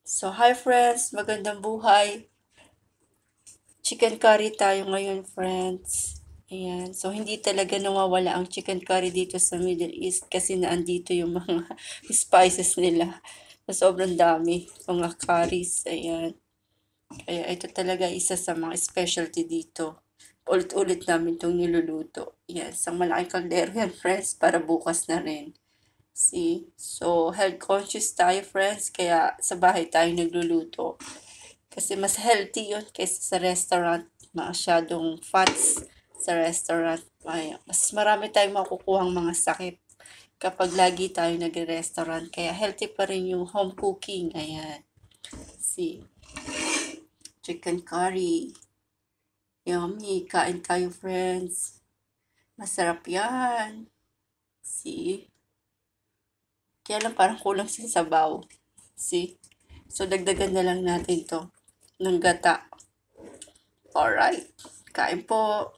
So, hi friends! Magandang buhay! Chicken curry tayo ngayon, friends. Ayan. So, hindi talaga nawawala ang chicken curry dito sa Middle East kasi naandito yung mga spices nila. So, sobrang dami. Mga curries. Ayan. Kaya ito talaga isa sa mga specialty dito. Ulit-ulit namin itong niluluto. Ayan. Isang malaking kaldero yan, friends, para bukas na rin. See? So, health conscious tayo, friends. Kaya sa bahay tayo nagluluto. Kasi mas healthy yun kaysa sa restaurant. Masyadong fats sa restaurant. Ay, mas marami tayong makukuhang mga sakit kapag lagi tayo nag-restaurant. Kaya healthy pa rin yung home cooking. Ayan. See? Chicken curry. Yummy. Kain kayo, friends. Masarap yan. See? Kaya lang parang kulang sa sabaw. See? So, dagdagan na lang natin to ng gata. Alright. Kain po.